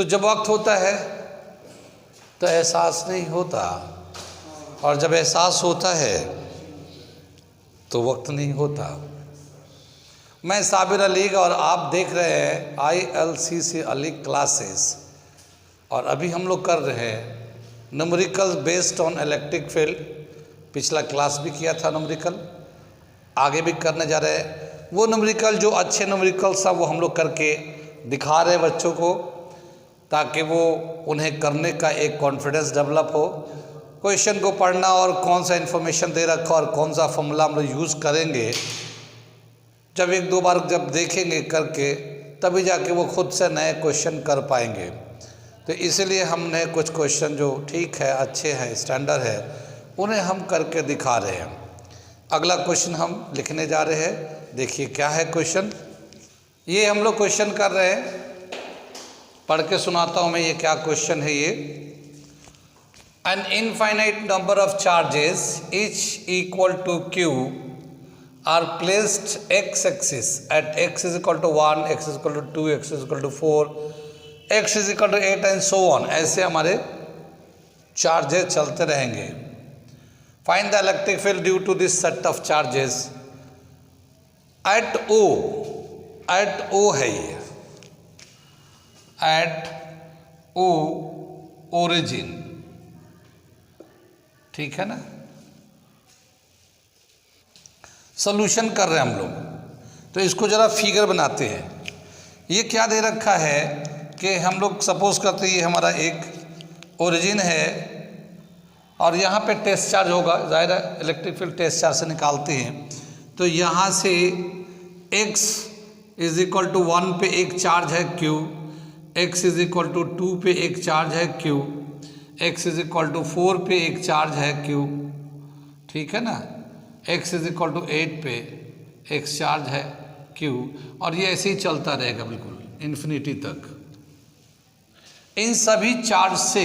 तो जब वक्त होता है तो एहसास नहीं होता, और जब एहसास होता है तो वक्त नहीं होता। मैं साबिर अली और आप देख रहे हैं ILCC अली क्लासेस, और अभी हम लोग कर रहे हैं numerical based on electric field. पिछला क्लास भी किया था न्यूमेरिकल, आगे भी करने जा रहे हैं। वो न्यूमेरिकल जो अच्छे न्यूमेरिकल सब वो हम लोग करके दिखा रहे हैं बच्चों को, ताकि वो उन्हें करने का एक कॉन्फिडेंस डेवलप हो। क्वेश्चन को पढ़ना और कौन सा इन्फॉर्मेशन दे रखा और कौन सा फॉर्मूला हम लोग यूज़ करेंगे, जब एक दो बार जब देखेंगे करके, तभी जाके वो खुद से नए क्वेश्चन कर पाएंगे। तो इसलिए हमने कुछ क्वेश्चन जो ठीक है, अच्छे हैं, स्टैंडर्ड है, उन्हें हम करके दिखा रहे हैं। अगला क्वेश्चन हम लिखने जा रहे हैं। देखिए क्या है क्वेश्चन। ये हम लोग क्वेश्चन कर रहे हैं, पढ़ के सुनाता हूँ मैं ये क्या क्वेश्चन है। ये an infinite number of charges each equal to q are placed x axis at x is equal to 1, x is equal to 2, x is equal to 4, x is equal to 8 and so on. ऐसे हमारे charges चलते रहेंगे। Find the electric field due to this set of charges at O। At O है ये, eight O origin, ठीक है ना। Solution कर रहे हैं हम लोग, तो इसको जरा फिगर बनाते हैं। ये क्या दे रखा है कि हम लोग सपोज करते हैं ये हमारा एक ओरिजिन है, और यहाँ पे टेस्ट चार्ज होगा। ज़ाहिर है इलेक्ट्रिक फील्ड टेस्ट चार्ज से निकालते हैं, तो यहाँ से x इज इक्वल टू 1 पे एक चार्ज है q, x is equal to 2 पे एक चार्ज है q, x is equal to 4 पे एक चार्ज है q, ठीक है ना। x इज इक्वल टू 8 पे x चार्ज है q, और ये ऐसे ही चलता रहेगा बिल्कुल इन्फिनिटी तक। इन सभी चार्ज से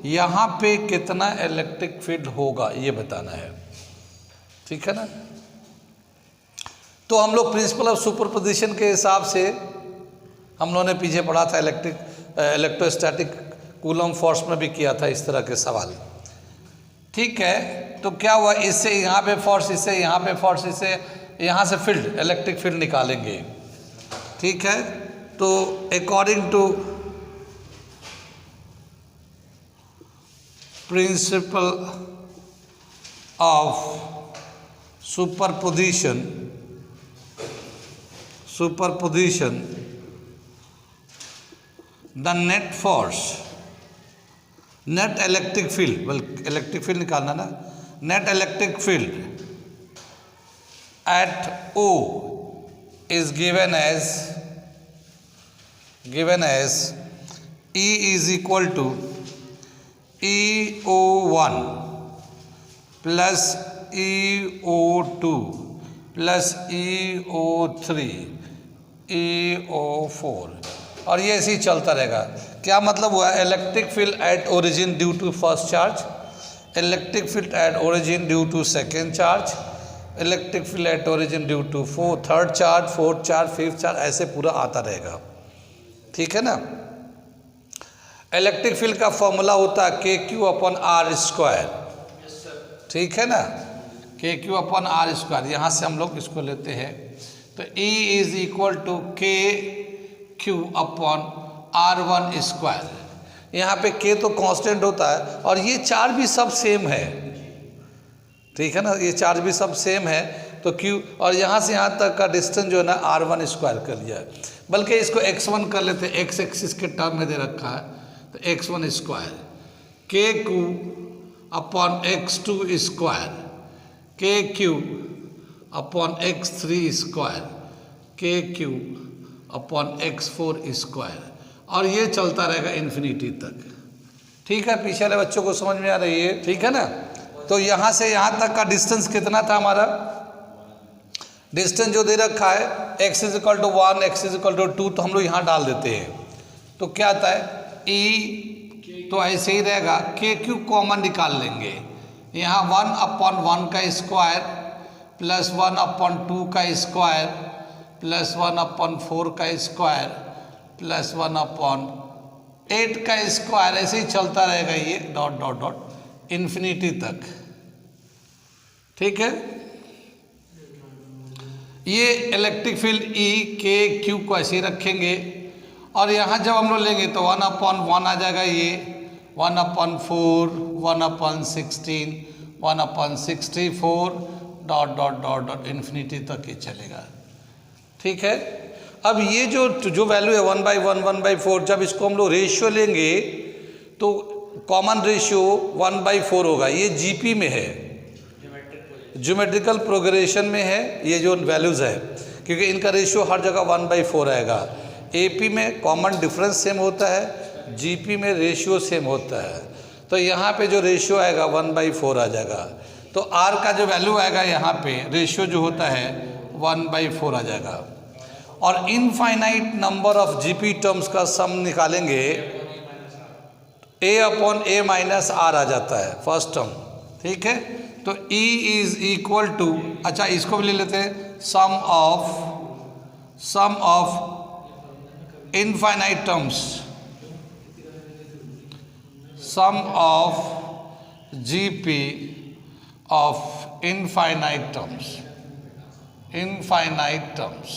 यहाँ पे कितना इलेक्ट्रिक फील्ड होगा ये बताना है, ठीक है ना। तो हम लोग प्रिंसिपल ऑफ सुपरपोजिशन के हिसाब से हम लोगों ने पीछे पढ़ा था, इलेक्ट्रोस्टैटिक कूलम फोर्स में भी किया था इस तरह के सवाल, ठीक है। तो क्या हुआ, इससे यहाँ पे फोर्स, इससे यहाँ पे फोर्स, इससे यहाँ से फील्ड, इलेक्ट्रिक फील्ड निकालेंगे, ठीक है। तो according to principle of superposition the net force, net electric field, बल्कि इलेक्ट्रिक फील्ड निकालना ना, net electric field at O is given as E is equal to EO1 plus EO2 plus EO3 EO4, और ये ऐसे ही चलता रहेगा। क्या मतलब हुआ, electric field at origin due to first charge, electric field at origin due to second charge, electric field at origin due to third charge, fourth charge, fifth charge, ऐसे पूरा आता रहेगा, ठीक है ना। इलेक्ट्रिक फील्ड का फॉर्मूला होता है KQ/R², ठीक है ना, KQ/R²। यहाँ से हम लोग इसको लेते हैं, तो E is equal to KQ/R1²। यहाँ पे K तो कांस्टेंट होता है, और ये चार्ज भी सब सेम है, ठीक है ना, ये चार्ज भी सब सेम है। तो Q, और यहाँ से यहाँ तक का डिस्टेंस जो है ना R1² कर लिया है, बल्कि इसको x1 कर लेते हैं, x एक्सिस के टर्म में दे रखा है, तो x1², KQ/x2², KQ/x3², KQ/x4², और ये चलता रहेगा इन्फिनिटी तक, ठीक है। पीछे वाले बच्चों को समझ में आ रही है, ठीक है ना। तो यहाँ से यहाँ तक का डिस्टेंस कितना था हमारा, डिस्टेंस जो दे रखा है x is equal to 1, x is equal to 2, तो हम लोग यहाँ डाल देते हैं, तो क्या आता है E, तो ऐसे ही रहेगा। KQ कॉमन निकाल लेंगे, यहाँ 1/1 का स्क्वायर प्लस 1/2 का स्क्वायर प्लस 1/4 का स्क्वायर प्लस 1/, 8 का स्क्वायर ऐसे ही चलता रहेगा ये डॉट डॉट डॉट इन्फिनिटी तक, ठीक है। ये electric field E K Q को ऐसे ही रखेंगे और यहाँ जब हम लोग लेंगे तो 1/1 आ जाएगा, ये 1/4, 1/16, 1/64 dot dot dot dot infinity तक ये चलेगा, ठीक है। अब ये जो वैल्यू है 1/1, 1/4, जब इसको हम लोग रेशियो लेंगे तो कॉमन रेशियो 1/4 होगा। ये जीपी में है, ज्योमेट्रिकल प्रोग्रेशन में है ये जो वैल्यूज़ है, क्योंकि इनका रेशियो हर जगह 1/4 आएगा। एपी में कॉमन डिफरेंस सेम होता है, जीपी में रेशियो सेम होता है, तो यहाँ पे जो रेशियो आएगा 1/4 आ जाएगा। तो आर का जो वैल्यू आएगा यहाँ पे रेशियो जो होता है 1/4 आ जाएगा। और infinite number of GP terms का सम निकालेंगे, A/A- आ जाता है फर्स्ट टर्म, ठीक है। तो E इज इक्वल टू, अच्छा इसको भी ले लेते हैं, sum of infinite terms, sum of GP of infinite terms, infinite terms.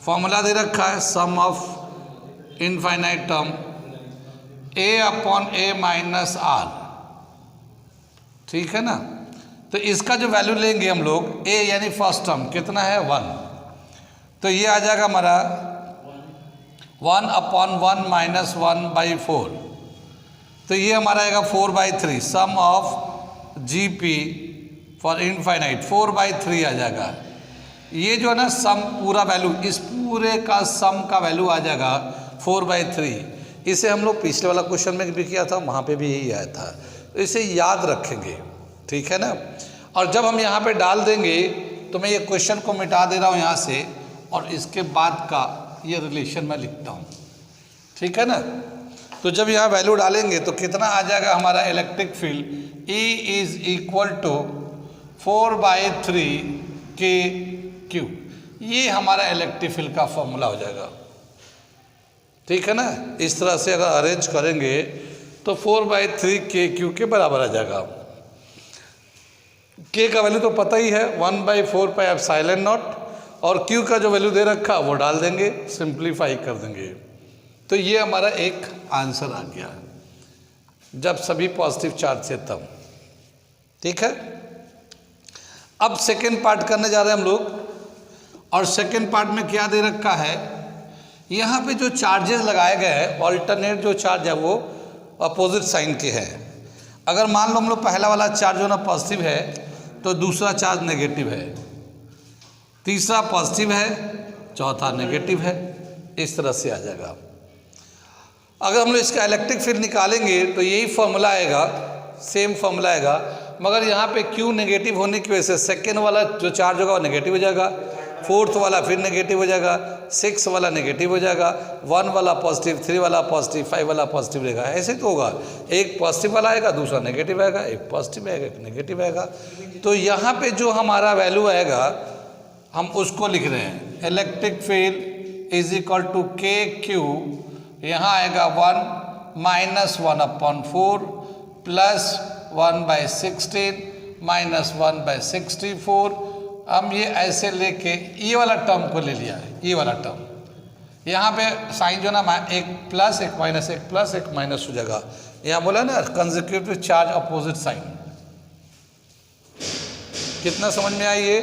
Formula दे रखा है सम ऑफ इनफाइनाइट टर्म A/A-R, ठीक है ना। तो इसका जो वैल्यू लेंगे हम लोग, A यानी फर्स्ट टर्म कितना है 1, तो ये आ जाएगा हमारा 1/1 - 1/4, तो ये हमारा आएगा 4/3, सम ऑफ जीपी फॉर इनफाइनाइट 4/3 आ जाएगा। ये जो है ना सम पूरा वैल्यू, इस पूरे का सम का वैल्यू आ जाएगा 4/3। इसे हम लोग पिछले वाला क्वेश्चन में भी किया था, वहाँ पे भी यही आया था, तो इसे याद रखेंगे, ठीक है ना। और जब हम यहाँ पे डाल देंगे तो मैं ये क्वेश्चन को मिटा दे रहा हूँ यहाँ से, और इसके बाद का ये रिलेशन मैं लिखता हूँ, ठीक है ना। तो जब यहाँ वैल्यू डालेंगे तो कितना आ जाएगा हमारा electric field, E is equal to 4/3 KQ, ये हमारा इलेक्ट्रिक फील्ड का फॉर्मूला हो जाएगा, ठीक है ना। इस तरह से अगर अरेंज करेंगे तो 4/3 KQ के बराबर आ जाएगा। K का वैल्यू तो पता ही है 1/4πε0, और Q का जो वैल्यू दे रखा वो डाल देंगे, सिंप्लीफाई कर देंगे, तो ये हमारा एक आंसर आ गया, जब सभी पॉजिटिव चार्ज थे तब, ठीक है। अब सेकेंड पार्ट करने जा रहे हैं हम लोग, और सेकेंड पार्ट में क्या दे रखा है, यहाँ पे जो चार्जेस लगाए गए हैं, ऑल्टरनेट जो चार्ज है वो अपोजिट साइन के हैं। अगर मान लो हम लोग पहला वाला चार्ज जो ना पॉजिटिव है, तो दूसरा चार्ज नेगेटिव है, तीसरा पॉजिटिव है, चौथा नेगेटिव है, इस तरह से आ जाएगा। अगर हम लोग इसका इलेक्ट्रिक फील्ड निकालेंगे तो यही फॉर्मूला आएगा, सेम फॉर्मूला आएगा, मगर यहाँ पे Q नेगेटिव होने की वजह से सेकेंड वाला जो चार्ज होगा वो नेगेटिव हो जाएगा, फोर्थ वाला फिर नेगेटिव हो जाएगा, 6 वाला नेगेटिव हो जाएगा, 1 वाला पॉजिटिव, 3 वाला पॉजिटिव, 5 वाला पॉजिटिव रहेगा। ऐसे तो होगा, एक पॉजिटिव वाला आएगा, दूसरा नेगेटिव आएगा, एक पॉजिटिव आएगा, एक नेगेटिव आएगा। तो यहाँ पे जो हमारा वैल्यू आएगा हम उसको लिख रहे हैं, electric field is equal to KQ, यहाँ आएगा 1 - 1/4 प्लस 1/16 माइनस 1/64। हम ये ऐसे लेके ये वाला टर्म को ले लिया है, ये वाला टर्म, यहाँ पे साइन जो ना एक प्लस एक माइनस, एक प्लस एक माइनस हो जाएगा। यहाँ बोला ना कंसेक्यूटिव चार्ज अपोजिट साइन, कितना समझ में आई ये?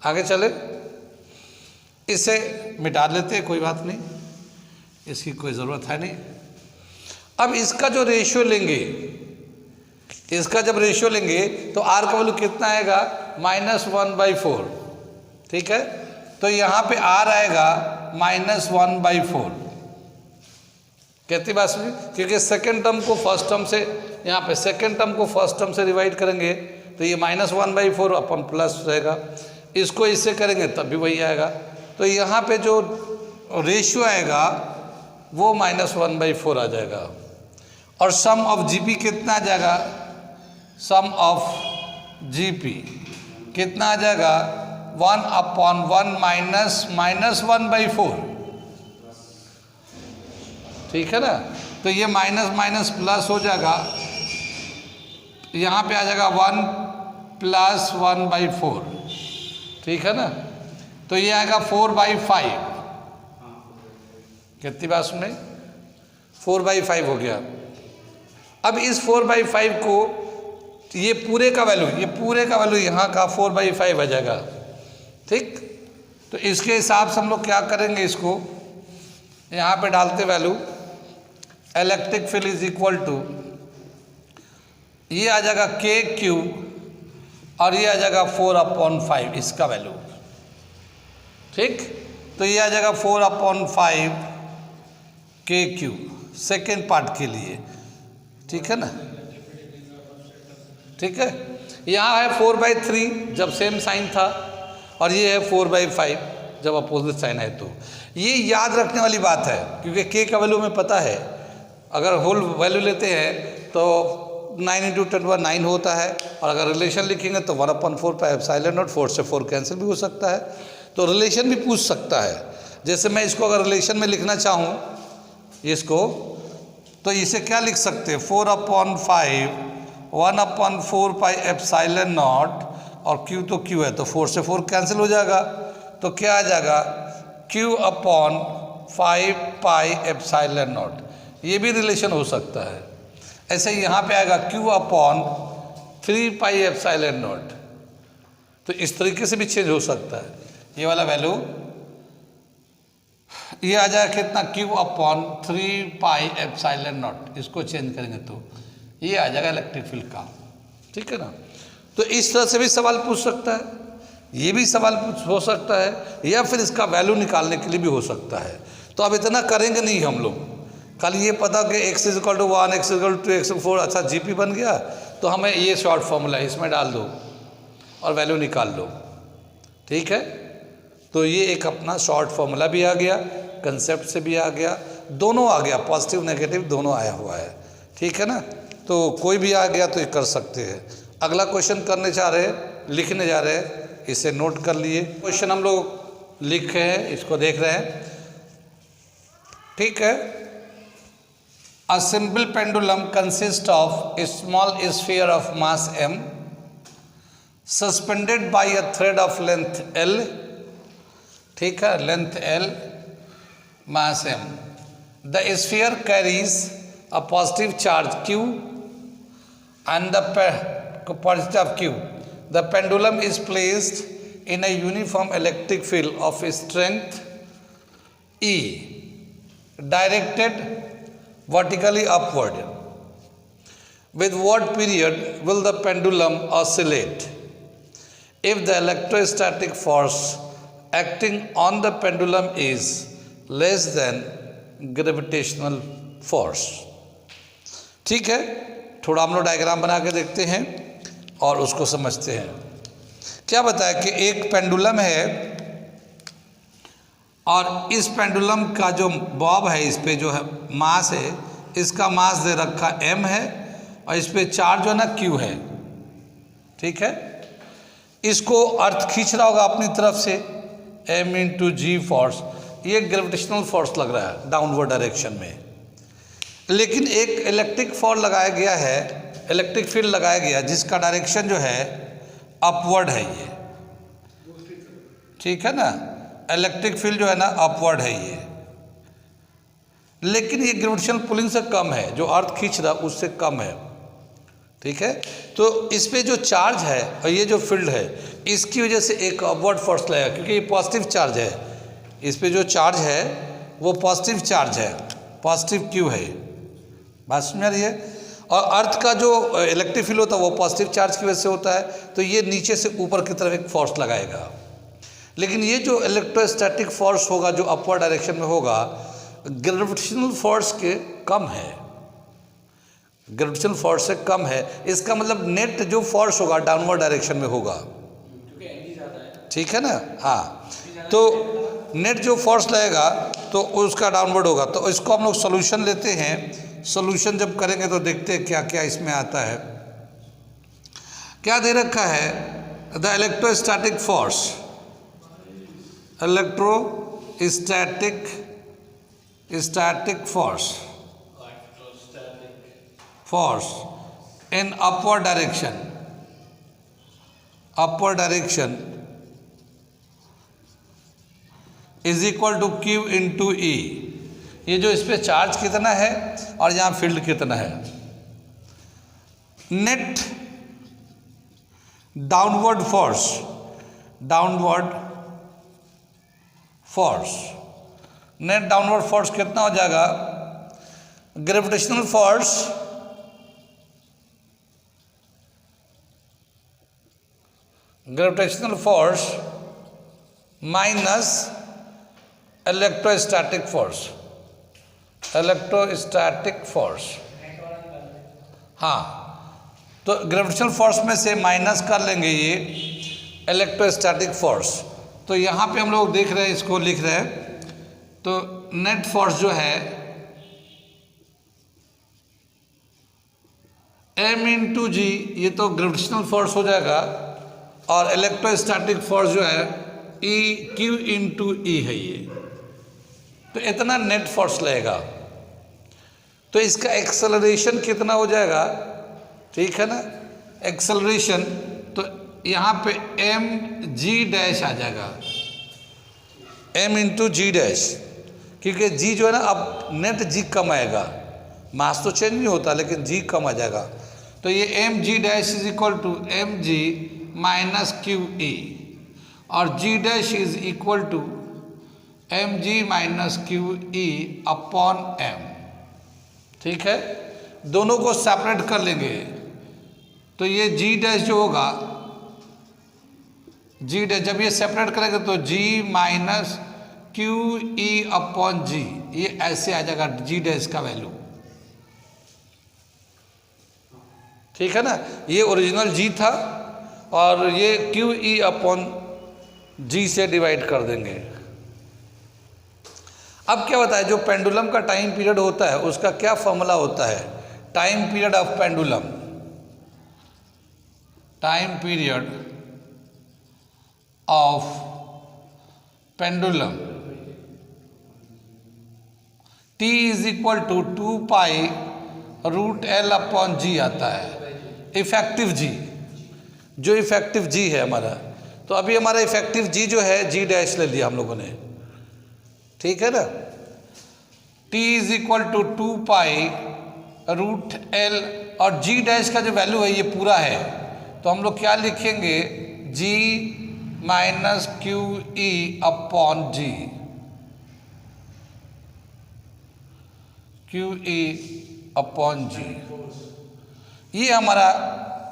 आगे चले, इसे मिटा लेते हैं, कोई बात नहीं, इसकी कोई ज़रूरत है नहीं। अब इसका जो रेशियो लेंगे, इसका जब रेशियो लेंगे तो आर का वैल्यू कितना आएगा -1/4, ठीक है। तो यहाँ पे आर आएगा -1/4, कहती बात सुनिए, क्योंकि सेकेंड टर्म को फर्स्ट टर्म से, यहाँ पे सेकेंड टर्म को फर्स्ट टर्म से डिवाइड करेंगे तो ये -1/4 अपन प्लस रहेगा, इसको इससे करेंगे तब भी वही आएगा। तो यहाँ पे जो रेशियो आएगा वो -1/4 आ जाएगा। और सम ऑफ जीपी कितना आ जाएगा, सम ऑफ जीपी कितना आ जाएगा 1/1 -1/4 ठीक है ना। तो ये माइनस माइनस प्लस हो जाएगा, यहाँ पे आ जाएगा 1 + 1/4, ठीक है ना। तो ये आएगा 4/5, कितनी बात सुन रही, 4/5 हो गया। अब इस 4/5 को ये पूरे का वैल्यू यहाँ का 4/5 आ जाएगा, ठीक। तो इसके हिसाब से हम लोग क्या करेंगे, इसको यहाँ पे डालते value, electric field is equal to, ये आ जाएगा KQ और ये आ जाएगा 4/5 इसका वैल्यू, ठीक। तो ये आ जाएगा 4/5 KQ सेकेंड पार्ट के लिए, ठीक है ना, ठीक है। यहाँ है 4/3 जब सेम साइन था, और ये है 4/5 जब अपोजिट साइन है। तो ये याद रखने वाली बात है, क्योंकि K का वैल्यू हमें पता है। अगर होल वैल्यू लेते हैं तो 9 × 10⁻9 होता है, और अगर रिलेशन लिखेंगे तो 1/4πε0, 4 से 4 कैंसिल भी हो सकता है। तो रिलेशन भी पूछ सकता है। जैसे मैं इसको अगर रिलेशन में लिखना चाहूँ इसको, तो इसे क्या लिख सकते हैं, 4/5 1/4πε0, और Q तो Q है तो 4 से 4 कैंसिल हो जाएगा। तो क्या आ जाएगा, Q/5πε0, ये भी रिलेशन हो सकता है। ऐसे ही यहाँ पे आएगा Q/3πε0, तो इस तरीके से भी चेंज हो सकता है। ये वाला वैल्यू ये आ जाएगा कितना, Q/3πε0, इसको चेंज करेंगे तो ये आ जाएगा इलेक्ट्रिक फील्ड का, ठीक है ना। तो इस तरह से भी सवाल पूछ सकता है, ये भी सवाल हो सकता है, या फिर इसका वैल्यू निकालने के लिए भी हो सकता है। तो अब इतना करेंगे नहीं हम लोग, खाली ये पता कि x = 1, x = 2, x = 4, अच्छा GP बन गया तो हमें ये शॉर्ट फॉर्मूला है, इसमें डाल दो और वैल्यू निकाल लो, ठीक है। तो ये एक अपना शॉर्ट फॉर्मूला भी आ गया, कंसेप्ट से भी आ गया, दोनों आ गया, पॉजिटिव नेगेटिव दोनों आया हुआ है, ठीक है ना। तो कोई भी आ गया तो ये कर सकते हैं। अगला क्वेश्चन करने जा रहे हैं, लिखने जा रहे हैं, इसे नोट कर लिए। क्वेश्चन हम लोग लिखे हैं, इसको देख रहे हैं, ठीक है। A simple pendulum consists of a small sphere of mass m suspended by a thread of length L, ठीक है, length L, mass m. The sphere carries a positive charge Q and the positive Q. The pendulum is placed in a uniform electric field of strength E, directed vertically upward. With what period will the pendulum oscillate? If the electrostatic force acting on the pendulum is less than gravitational force. ठीक है, थोड़ा हम लोग diagram बना के देखते हैं और उसको समझते हैं। क्या बताया कि एक पेंडुलम है, और इस पेंडुलम का जो बॉब है, इस पे जो है मास है, इसका मास दे रखा m है, और इस पे चार्ज जो है ना Q है, ठीक है। इसको अर्थ खींच रहा होगा अपनी तरफ से, m × g फोर्स, ये ग्रेविटेशनल फोर्स लग रहा है डाउनवर्ड डायरेक्शन में। लेकिन एक इलेक्ट्रिक फोर्स लगाया गया है, इलेक्ट्रिक फील्ड लगाया गया जिसका डायरेक्शन जो है अपवर्ड है, ये ठीक है ना, इलेक्ट्रिक फील्ड जो है ना अपवर्ड है ये। लेकिन ये ग्रेविटेशनल पुलिंग से कम है, जो अर्थ खींच रहा उससे कम है, ठीक है। तो इस पे जो चार्ज है और ये जो फील्ड है, इसकी वजह से एक अपवर्ड फोर्स लगेगा, क्योंकि ये पॉजिटिव चार्ज है। इस पे जो चार्ज है वो पॉजिटिव चार्ज है, पॉजिटिव Q है, बात समझ रही है। और अर्थ का जो इलेक्ट्रिक फील्ड होता है वो पॉजिटिव चार्ज की वजह से होता है, तो ये नीचे से ऊपर की तरफ एक फोर्स लगाएगा। लेकिन ये जो इलेक्ट्रोस्टैटिक फोर्स होगा जो अपवर्ड डायरेक्शन में होगा, ग्रेविटेशनल फोर्स के कम है, ग्रेविटेशनल फोर्स से कम है। इसका मतलब नेट जो फोर्स होगा डाउनवर्ड डायरेक्शन में होगा, ठीक है ना। हाँ, तो नेट जो फोर्स लगेगा तो उसका डाउनवर्ड होगा। तो इसको हम लोग सोल्यूशन लेते हैं, सोल्यूशन जब करेंगे तो देखते हैं क्या क्या इसमें आता है। क्या दे रखा है, the electrostatic force, electrostatic static force in upward direction is equal to Q into E। ये जो इस पे चार्ज कितना है और यहाँ फील्ड कितना है। नेट डाउनवर्ड फोर्स कितना हो जाएगा। Gravitational force minus electrostatic force. हाँ, तो ग्रेविटेशनल फोर्स में से माइनस कर लेंगे ये इलेक्ट्रोस्टैटिक फोर्स। तो यहाँ पे हम लोग देख रहे हैं, इसको लिख रहे हैं, तो नेट फोर्स जो है m इंटू जी, ये तो ग्रेविटेशनल फोर्स हो जाएगा, और इलेक्ट्रोस्टैटिक फोर्स जो है Q इंटू ई है ये। तो इतना नेट फोर्स लगेगा। तो इसका एक्सेलरेशन कितना हो जाएगा, ठीक है ना। एक्सेलरेशन तो यहाँ पे m g डैश आ जाएगा, m इंटू जी डैश, क्योंकि g जो है ना, अब नेट g कम आएगा, मास तो चेंज नहीं होता लेकिन g कम आ जाएगा। तो ये m g dash is equal to m g minus Q E, और g dash is equal to m g minus Q E upon m। ठीक है, दोनों को सेपरेट कर लेंगे। तो ये g डैश जो होगा, g डैश जब ये सेपरेट करेंगे तो g minus Q E upon G, ये ऐसे आ जाएगा g डैश का वैल्यू। ठीक है ना, ये ओरिजिनल g था और ये क्यू ई अपॉन जी से डिवाइड कर देंगे। अब क्या होता है, जो पेंडुलम का टाइम पीरियड होता है उसका क्या फॉर्मूला होता है। Time period of pendulum, time period of pendulum t is equal to 2 pi root L upon G आता है। इफेक्टिव जी, जो इफेक्टिव जी है हमारा, तो अभी हमारा इफेक्टिव जी जो है जी डैश ले लिया हम लोगों ने, ठीक है ना। t is equal to 2 pi root L, और जी डैश का जो वैल्यू है ये पूरा है, तो हम लोग क्या लिखेंगे, g minus Q E upon G, Q E upon G. ये हमारा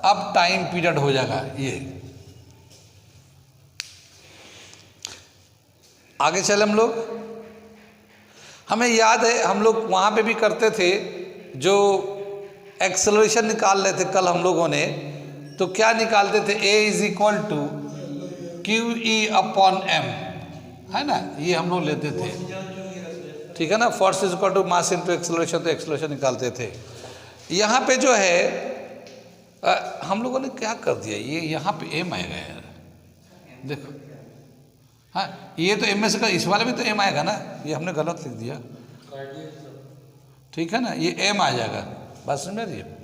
अब टाइम पीरियड हो जाएगा। ये आगे चले हम लोग, हमें याद है हम लोग वहाँ पे भी करते थे, जो एक्सेलरेशन निकाल रहे थे कल हम लोगों ने, तो क्या निकालते थे, a is equal to q E upon m, है ना, ये हम लोग लेते थे। ठीक है ना, force is equal to mass into acceleration, तो एक्सेलरेशन निकालते थे। यहाँ पे जो है हम लोगों ने क्या कर दिया, ये यहाँ पे m आएगा यार, देखो। हाँ, ये तो m में से, इस वाले में तो m आएगा ना, ये हमने गलत लिख दिया। ठीक है ना, ये m आ जाएगा, बात समझ में आ रही है।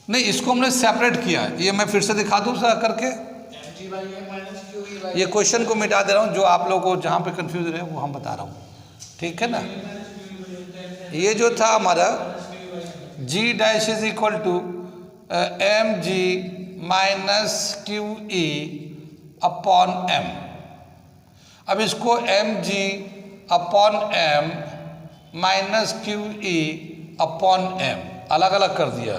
नहीं, इसको हमने सेपरेट किया, ये मैं फिर से दिखा दूँ सर करके। ये क्वेश्चन को मिटा दे रहा हूँ, जो आप लोगों को जहाँ पे कंफ्यूज रहे वो हम बता रहा हूँ। ठीक है ना, ये जो था हमारा g dash is equal to M G minus Q E upon m। अब इसको M G upon m minus Q E upon m अलग अलग कर दिया।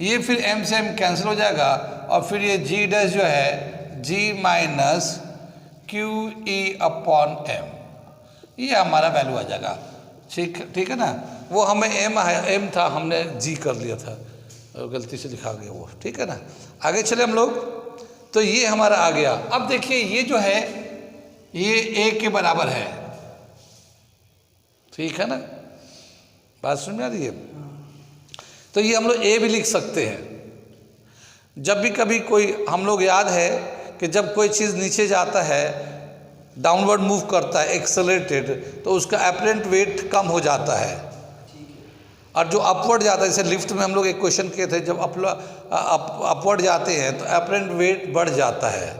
ये फिर m से m कैंसिल हो जाएगा, और फिर ये g डैश जो है g minus Q E upon m, ये हमारा वैल्यू आ जाएगा। ठीक है ना, वो हमें m था, हमने g कर लिया था, गलती से लिखा गया वो। ठीक है ना, आगे चले हम लोग, तो ये हमारा आ गया। अब देखिए ये जो है ये a के बराबर है, ठीक है ना, बात सुन में आ रही है। तो ये हम लोग a भी लिख सकते हैं। जब भी कभी कोई, हम लोग याद है कि जब कोई चीज़ नीचे जाता है डाउनवर्ड मूव करता है एक्सेलरेटेड, तो उसका अपरेंट वेट कम हो जाता है। और जो अपवर्ड जाता है, जैसे लिफ्ट में हम लोग एक क्वेश्चन किए थे, जब अपवर्ड जाते हैं तो अपरेंट वेट बढ़ जाता है,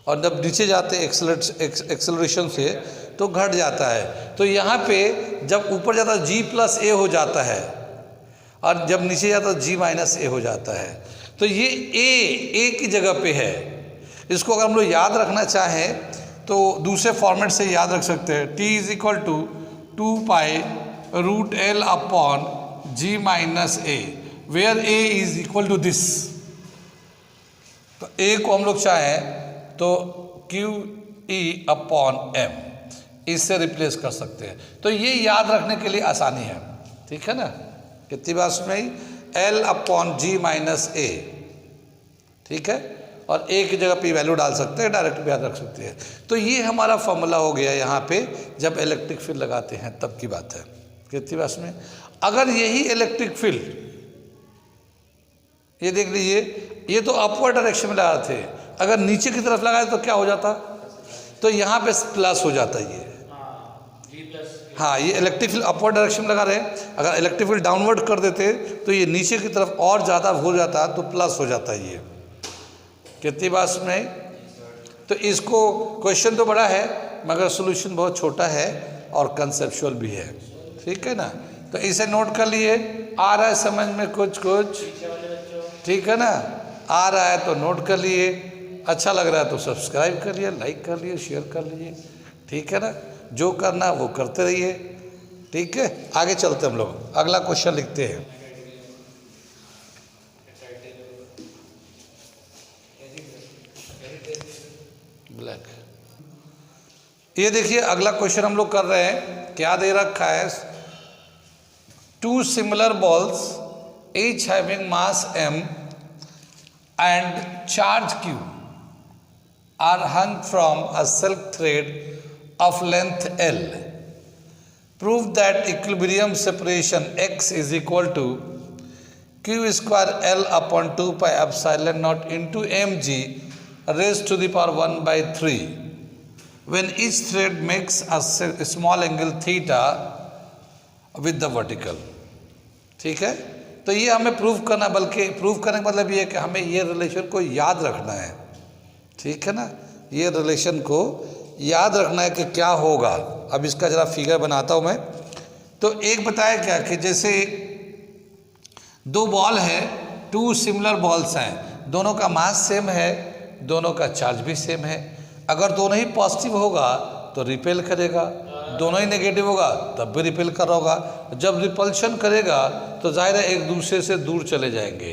और जब नीचे जाते हैं एक्सेलरेशन से तो घट जाता है। तो यहाँ पे जब ऊपर जाता है G+A हो जाता है, और जब नीचे जाता है G-A हो जाता है। तो ये ए की जगह पे है। इसको अगर हम लोग याद रखना चाहें तो दूसरे फॉर्मेट से याद रख सकते हैं। T = 2π√L upon G-A, where A is equal to this. तो A को हम लोग चाहें तो QE/M इससे रिप्लेस कर सकते हैं। तो ये याद रखने के लिए आसानी है, ठीक है ना। कितनी बात सुनाई, L/G-A, ठीक है। और A की जगह P वैल्यू डाल सकते हैं, डायरेक्ट भी याद रख सकते हैं। तो ये हमारा फॉर्मूला हो गया यहाँ पे, जब इलेक्ट्रिक फील्ड लगाते हैं तब की बात है। कितनी बात सुनाई। अगर यही इलेक्ट्रिक फील्ड, ये देख लीजिए, ये तो अपवर्ड डायरेक्शन में लगा रहे थे, अगर नीचे की तरफ लगाए तो क्या हो जाता, तो यहाँ पे प्लस हो जाता है ये। हाँ, ये इलेक्ट्रिक फील्ड अपवर्ड डायरेक्शन में लगा रहे हैं, अगर इलेक्ट्रिक फील्ड डाउनवर्ड कर देते तो ये नीचे की तरफ और ज़्यादा हो जाता, तो प्लस हो जाता है ये। कितनी बात सुनाई। तो इसको क्वेश्चन तो बड़ा है मगर सोल्यूशन बहुत छोटा है और कंसेप्चुअल भी है, ठीक है ना। तो इसे नोट कर लिए, आ रहा है समझ में कुछ, ठीक है ना। आ रहा है तो नोट कर लिए, अच्छा लग रहा है तो सब्सक्राइब कर लिए, लाइक कर लिए, शेयर कर लीजिए, ठीक है ना। जो करना वो करते रहिए, ठीक है। आगे चलते हम लोग, अगला क्वेश्चन लिखते हैं। ब्लैक। ये देखिए अगला क्वेश्चन हम लोग कर रहे हैं, क्या दे रखा है। 2 similar balls each having mass m and charge q are hung from a silk thread of length L. Prove that equilibrium separation x is equal to q² L upon 2π epsilon naught into mg raised to the power 1/3 when each thread makes a small angle theta with the vertical। ठीक है। तो ये हमें prove करना, बल्कि prove करने का मतलब ये है कि हमें ये रिलेशन को याद रखना है, ठीक है ना। ये रिलेशन को याद रखना है कि क्या होगा। अब इसका जरा फिगर बनाता हूँ मैं। तो एक बताया क्या कि जैसे 2 बॉल है, 2 सिमिलर बॉल्स हैं, दोनों का मास सेम है, दोनों का चार्ज भी सेम है। अगर दोनों ही पॉजिटिव होगा तो रिपेल करेगा, दोनों ही नेगेटिव होगा तब भी रिपेल कर रहा होगा। जब रिपल्शन करेगा तो जाहिर है एक दूसरे से दूर चले जाएंगे।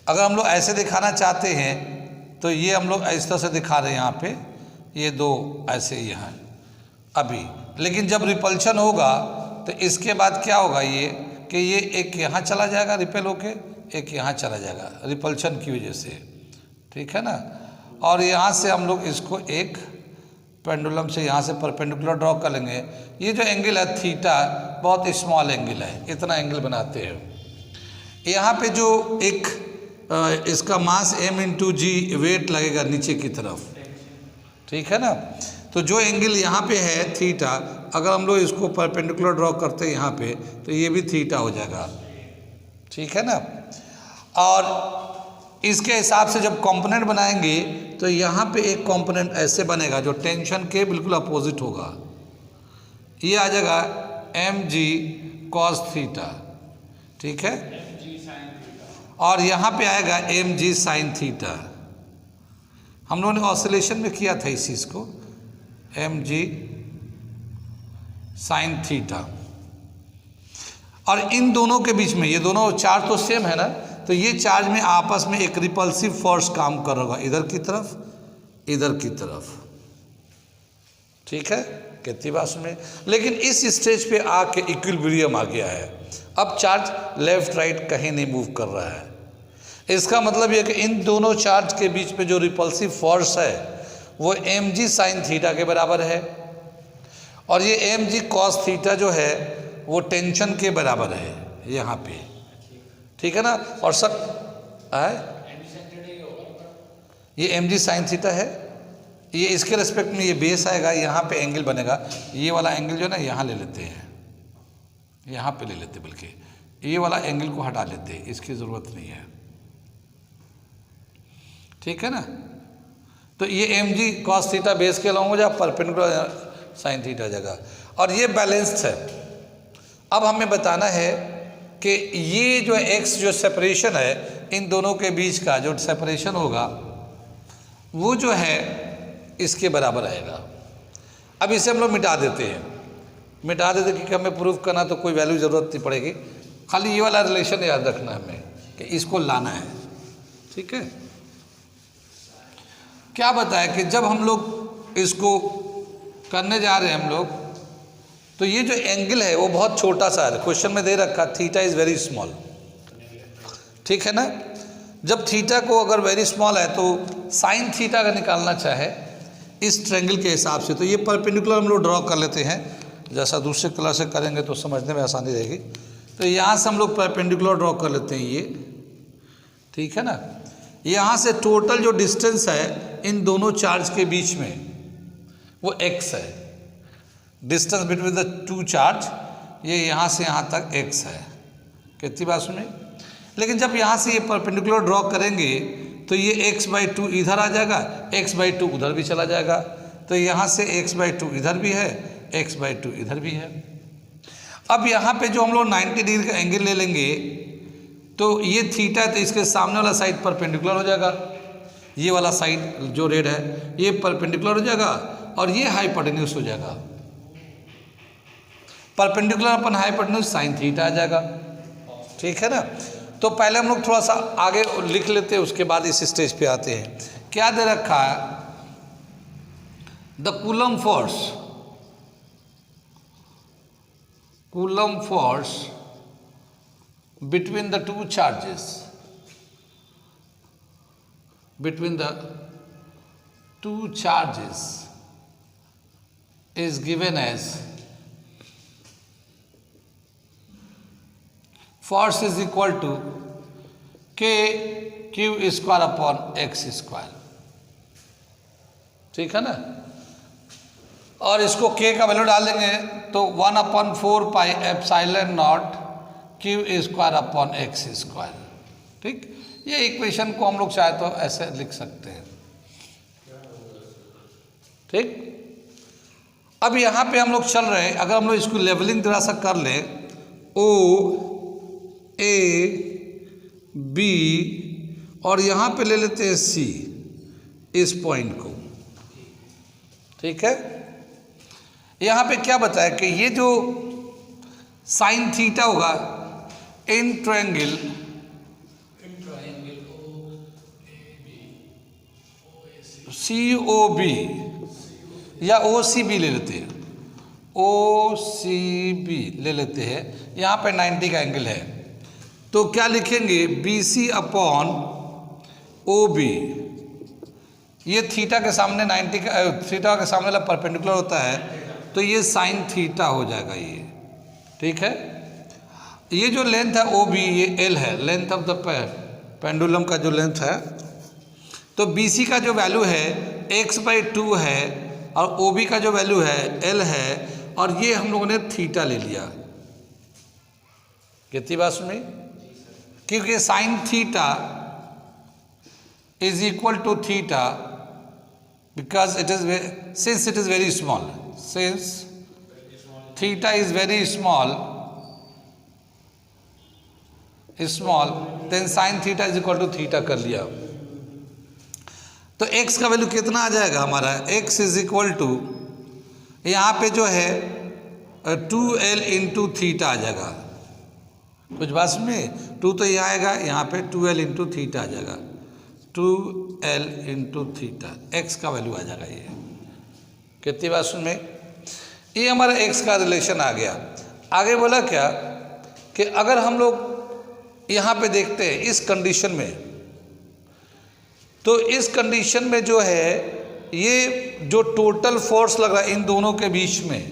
अगर हम लोग ऐसे दिखाना चाहते हैं तो ये हम लोग इस तरह से दिखा रहे हैं, यहाँ पे ये 2 ऐसे ही हैं अभी। लेकिन जब रिपल्शन होगा तो इसके बाद क्या होगा, ये कि ये एक यहाँ चला जाएगा रिपेल होके, एक यहाँ चला जाएगा रिपल्शन की वजह से, ठीक है ना। और यहाँ से हम लोग इसको एक पेंडुलम से यहाँ से परपेंडिकुलर ड्रॉ कर लेंगे। ये जो एंगल है थीटा बहुत स्मॉल एंगल है, इतना एंगल बनाते हैं। यहाँ पे जो एक इसका मास m/g वेट लगेगा नीचे की तरफ, ठीक है ना। तो जो एंगल यहाँ पे है थीटा, अगर हम लोग इसको परपेंडिकुलर ड्रॉ करते हैं यहाँ पे तो ये भी थीटा हो जाएगा, ठीक है ना। और इसके हिसाब से जब कंपोनेंट बनाएंगे तो यहाँ पे एक कंपोनेंट ऐसे बनेगा जो टेंशन के बिल्कुल अपोजिट होगा। ये आ जाएगा mg cos थीटा, ठीक है। और यहाँ पे आएगा mg sin थीटा। हम लोगों ने ऑसिलेशन में किया था इस चीज़ को, mg sin थीटा। और इन दोनों के बीच में, ये दोनों चार्ज तो सेम है ना, तो ये चार्ज में आपस में एक रिपल्सिव फोर्स काम कर रहा होगा, इधर की तरफ इधर की तरफ, ठीक है। कितनी बात में। लेकिन इस स्टेज पे आके इक्विलिब्रियम आ गया है, अब चार्ज लेफ्ट राइट कहीं नहीं मूव कर रहा है। इसका मतलब यह कि इन दोनों चार्ज के बीच में जो रिपल्सिव फोर्स है वो mg sin थीटा के बराबर है, और ये mg cos थीटा जो है वो टेंशन के बराबर है यहाँ पे, ठीक है ना। और सब ये mg sin थीटा है, ये इसके रेस्पेक्ट में ये बेस आएगा, यहाँ पे एंगल बनेगा। ये वाला एंगल जो है ना यहाँ ले लेते हैं, यहाँ पे ले लेते, बल्कि ये वाला एंगल को हटा लेते हैं, इसकी ज़रूरत नहीं है, ठीक है ना। तो ये M G cos theta base के अलॉन्ग हो जाए, परपेंडिकुलर साइन थीटा जगह, और ये बैलेंस्ड है। अब हमें बताना है कि ये जो एक्स जो सेपरेशन है इन दोनों के बीच का जो सेपरेशन होगा वो जो है इसके बराबर आएगा। अब इसे हम लोग मिटा देते हैं, मिटा देते क्योंकि हमें प्रूफ करना तो कोई वैल्यू ज़रूरत नहीं पड़ेगी, खाली ये वाला रिलेशन याद रखना है हमें कि इसको लाना है, ठीक है। क्या बताया कि जब हम लोग इसको करने जा रहे हैं हम लोग, तो ये जो एंगल है वो बहुत छोटा सा है, क्वेश्चन में दे रखा थीटा इज़ वेरी स्मॉल, ठीक है ना। जब थीटा को अगर वेरी स्मॉल है तो साइन थीटा अगर निकालना चाहे इस ट्रायंगल के हिसाब से, तो ये परपेंडिकुलर हम लोग ड्रॉ कर लेते हैं, जैसा दूसरे कलर से करेंगे तो समझने में आसानी रहेगी। तो यहाँ से हम लोग परपेंडिकुलर ड्रॉ कर लेते हैं ये, ठीक है ना। यहाँ से टोटल जो डिस्टेंस है इन दोनों चार्ज के बीच में वो x है, distance between the two charge, ये यहाँ से यहाँ तक x है। कितनी बात सुनी। लेकिन जब यहाँ से ये परपेंडिकुलर ड्रॉ करेंगे तो ये x/2 इधर आ जाएगा, x/2 उधर भी चला जाएगा, तो यहाँ से x/2 इधर भी है, x/2 इधर भी है। अब यहाँ पे जो हम लोग 90 डिग्री का एंगल ले लेंगे तो ये थीटा है, तो इसके सामने वाला साइड परपेंडिकुलर हो जाएगा, ये वाला साइड जो रेड है ये परपेंडिकुलर हो जाएगा और ये हाइपोटेन्यूज हो जाएगा। Perpendicular upon hypotenuse sine theta आ जाएगा, ठीक है ना। तो पहले हम लोग थोड़ा सा आगे लिख लेते हैं, उसके बाद इस स्टेज पे आते हैं। क्या दे रखा है, the coulomb force between the two charges, is given as force is equal to k q square upon x square, ठीक है ना। और इसको k का वैल्यू डाल देंगे तो 1/4 pi epsilon not q square upon x square, ठीक। ये इक्वेशन को हम लोग चाहे तो ऐसे लिख सकते हैं, ठीक। अब यहाँ पे हम लोग चल रहे हैं, अगर हम लोग इसको लेवलिंग थोड़ा सा कर ले, O A B और यहाँ पे ले लेते हैं C, इस पॉइंट को, ठीक है। यहाँ पे क्या बताया कि ये जो साइन थीटा होगा इन ट्रायंगल COB या OCB ले लेते हैं, OCB ले लेते हैं, यहाँ पे 90 का एंगल है, तो क्या लिखेंगे BC अपॉन OB। ये थीटा के सामने 90 का, थीटा के सामने वाला परपेंडिकुलर होता है, तो ये साइन थीटा हो जाएगा ये, ठीक है। ये जो लेंथ है OB ये L है, लेंथ ऑफ द पेंडुलम का जो लेंथ है, तो BC का जो वैल्यू है x/2 है और OB का जो वैल्यू है L है, और ये हम लोगों ने थीटा ले लिया। कितनी बात सुनी, क्योंकि sine theta is equal to theta because it is since it is very small, since theta is very small then sine theta is equal to theta कर लिया। तो x का वैल्यू कितना आ जाएगा हमारा, x इज इक्वल टू यहाँ पे जो है 2L इंटू थीटा आ जाएगा। कुछ बात में 2 तो यहाँ आएगा, यहाँ पे 2L इंटू थीटा आ जाएगा, 2L इंटू थीटा x का वैल्यू आ जाएगा। ये कितनी बात सुन में, ये हमारा x का रिलेशन आ गया। आगे बोला क्या कि अगर हम लोग यहाँ पे देखते हैं इस कंडीशन में, तो इस कंडीशन में जो है ये जो टोटल फोर्स लग रहा है इन दोनों के बीच में,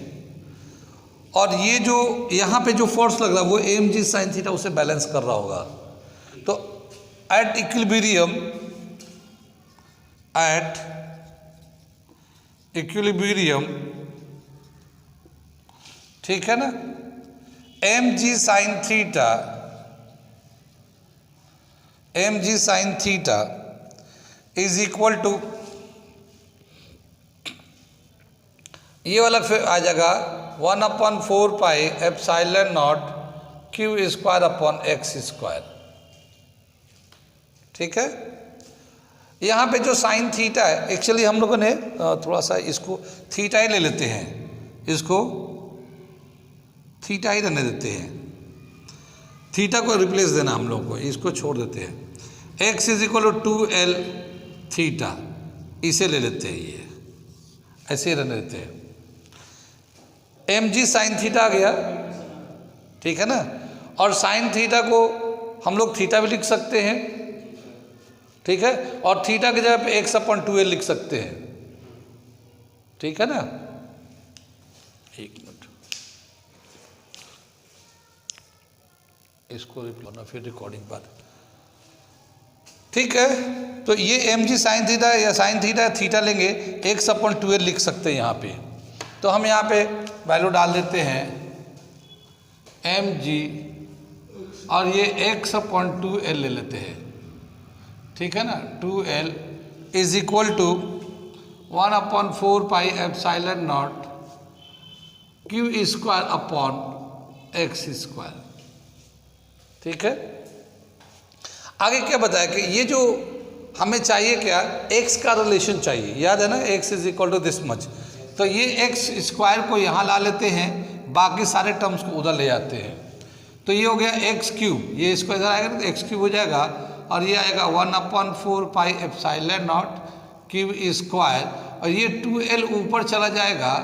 और ये जो यहाँ पे जो फोर्स लग रहा है वो mg sin थीटा उसे बैलेंस कर रहा होगा। तो एट इक्विलिब्रियम, ठीक है ना, mg sin theta, mg sin theta is equal to, ये वाला फिर आ जाएगा 1/4 pi epsilon naught q square upon x square, ठीक है। यहाँ पे जो साइन थीटा है, एक्चुअली हम लोगों ने थोड़ा सा इसको थीटा ही ले लेते हैं, इसको थीटा ही रहने देते हैं, थीटा को रिप्लेस देना हम लोग को, इसको छोड़ देते हैं। x is equal to 2l theta, इसे ले लेते हैं, ये ऐसे ही रहने देते हैं। mg साइन थीटा आ गया, ठीक है ना, और साइन थीटा को हम लोग थीटा भी लिख सकते हैं, ठीक है, और थीटा की जगह पे x/2l लिख सकते हैं, ठीक है ना। एक मिनट, इसको रिप्लाई फिर रिकॉर्डिंग पर, ठीक है। तो ये mg साइन थीटा या साइन थीटा थीटा लेंगे, x/2l लिख सकते हैं यहाँ पे। तो हम यहाँ पे वैल्यू डाल देते हैं mg, और ये x/2l ले लेते हैं, ठीक है ना। 2l is equal to 1/4 pi epsilon naught q square upon x square, ठीक है। आगे क्या बताया कि ये जो हमें चाहिए क्या, x का रिलेशन चाहिए, याद है ना, x is equal to this much. तो ये एक्स स्क्वायर को यहाँ ला लेते हैं, बाकी सारे टर्म्स को उधर ले जाते हैं। तो ये हो गया एक्स क्यूब, ये इसको इधर आएगा तो एक्स क्यूब हो जाएगा, और ये आएगा 1/4 pi epsilon not cube square, और ये 2l ऊपर चला जाएगा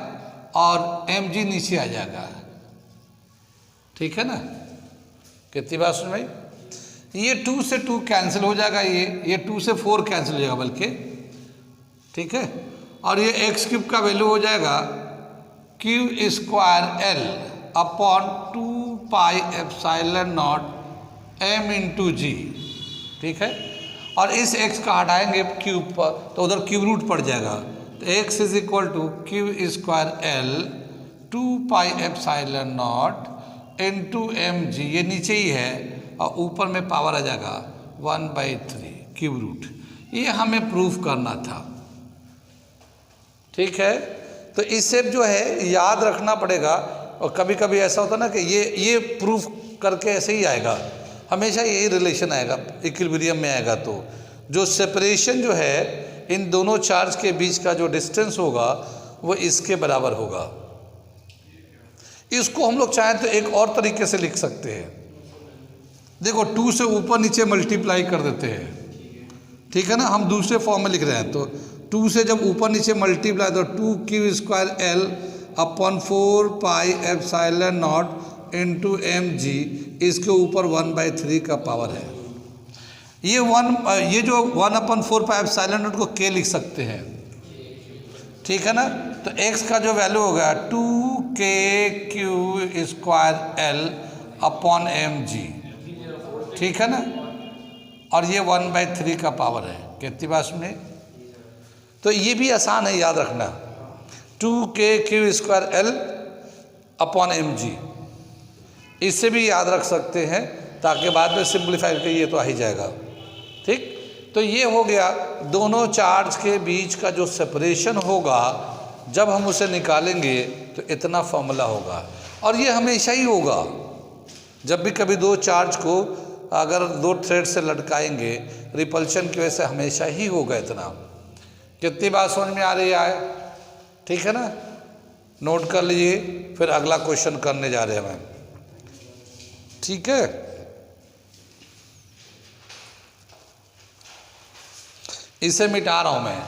और mg नीचे आ जाएगा, ठीक है ना। कितनी बात सुन भाई, ये 2 से 2 कैंसिल हो जाएगा, ये 2 से 4 कैंसिल हो जाएगा बल्कि, ठीक है। और ये एक्स क्यूब का वैल्यू हो जाएगा cube square l upon 2 pi epsilon naught m into G, ठीक है। और इस x का हटाएंगे क्यूब पर, तो उधर क्यूब रूट पड़ जाएगा। तो x is equal two cube square l 2 pi epsilon not into mg, ये नीचे ही है, और ऊपर में पावर आ जाएगा 1/3 क्यूब रूट। ये हमें प्रूफ करना था, ठीक है। तो इससे जो है याद रखना पड़ेगा, और कभी कभी ऐसा होता ना कि ये प्रूफ करके ऐसे ही आएगा, हमेशा यही रिलेशन आएगा, इक्विलिब्रियम में आएगा। तो जो सेपरेशन जो है इन दोनों चार्ज के बीच का जो डिस्टेंस होगा वो इसके बराबर होगा। इसको हम लोग चाहें तो एक और तरीके से लिख सकते हैं, देखो 2 से ऊपर नीचे मल्टीप्लाई कर देते हैं, ठीक है ना। हम दूसरे फॉर्म में लिख रहे हैं, तो 2 से जब ऊपर नीचे मल्टीप्लाई, तो 2 Q square l upon 4 pi epsilon not into mg, इसके ऊपर 1/3 का पावर है। ये जो 1/4 पाई एप्सिलॉन नॉट को k लिख सकते हैं, ठीक है ना। तो x का जो वैल्यू होगा 2k Q square l upon mg, ठीक है ना, और ये 1/3 का पावर है। कितनी बात सुनिए, तो ये भी आसान है याद रखना, 2k Q square l upon mg, इससे भी याद रख सकते हैं, ताकि बाद में सिंप्लीफाई करके ये तो आ ही जाएगा, ठीक। तो ये हो गया दोनों चार्ज के बीच का जो सेपरेशन होगा, जब हम उसे निकालेंगे तो इतना फॉर्मूला होगा, और ये हमेशा ही होगा। जब भी कभी दो चार्ज को अगर 2 थ्रेड से लटकाएंगे, रिपल्शन की वजह से हमेशा ही होगा इतना। कितनी बात समझ में आ रही है, ठीक है ना। नोट कर लीजिए, फिर अगला क्वेश्चन करने जा रहे हैं हम, ठीक है। इसे मिटा रहा हूं मैं,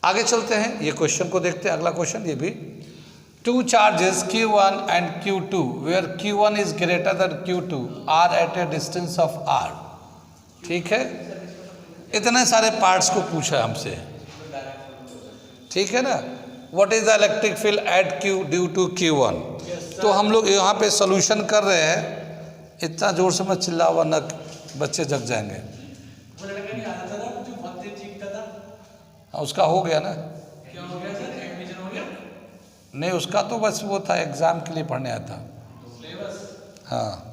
आगे चलते हैं, ये क्वेश्चन को देखते हैं। अगला क्वेश्चन ये भी, 2 charges q1 and q2 where q1 is greater than q2 are at a distance of r, ठीक है। इतने सारे पार्ट्स को पूछा हमसे, ठीक है ना। What is the electric field at q due to q1, तो हम लोग यहाँ पे सोल्यूशन कर रहे हैं, इतना जोर से मत चिल्ला वरना बच्चे जग जाएंगे। वो लड़का नहीं आता था ना जो बहुत तेज चीखता था, उसका हो गया ना? क्या हो गया सर, एडमिशन हो गया? नहीं, उसका तो बस वो था एग्ज़ाम के लिए पढ़ने आता। सिलेबस हाँ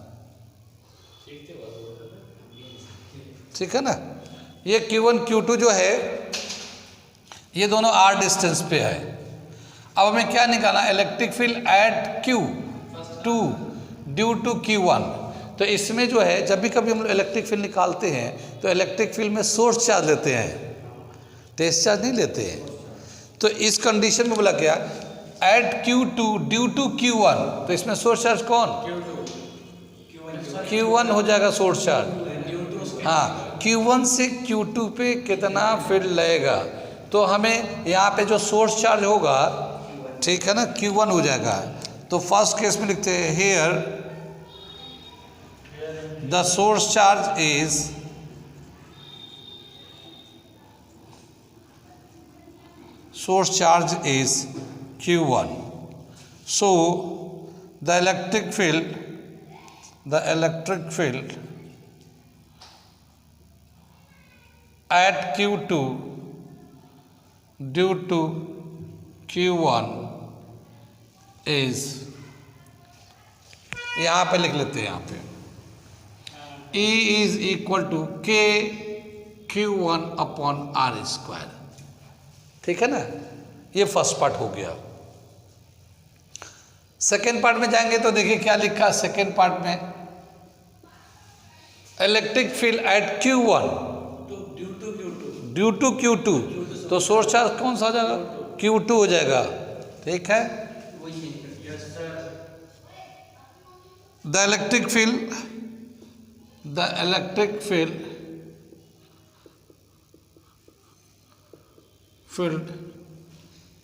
ठीक है ना। ये Q1 Q2 जो है ये दोनों R डिस्टेंस पे है। अब हमें क्या निकालना, electric field at Q2 due to Q1। तो इसमें जो है जब भी कभी हम लोग इलेक्ट्रिक फील्ड निकालते हैं तो इलेक्ट्रिक फील्ड में सोर्स चार्ज लेते हैं, टेस्ट चार्ज नहीं लेते हैं। तो इस कंडीशन में बोला क्या, eight Q2 due to Q1, तो इसमें सोर्स चार्ज कौन, Q1 हो जाएगा सोर्स चार्ज। हाँ, Q1 से Q2 पे कितना फील्ड लगेगा, तो हमें यहाँ पे जो सोर्स चार्ज होगा, ठीक है ना, Q1 हो जाएगा। तो फर्स्ट केस में लिखते हैं here the source charge is Q1। So the electric field at Q2 due to Q1 is, यहाँ पे लिख लेते हैं, यहाँ पे E is equal to K Q1 upon R square. ठीक है ना, ये फर्स्ट पार्ट हो गया। सेकेंड पार्ट में जाएंगे तो देखिए क्या लिखा सेकेंड पार्ट में, electric field at Q1 due to Q2, तो सोर्स चार्ज कौन सा हो जाएगा, Q2 हो जाएगा। ठीक है, the electric field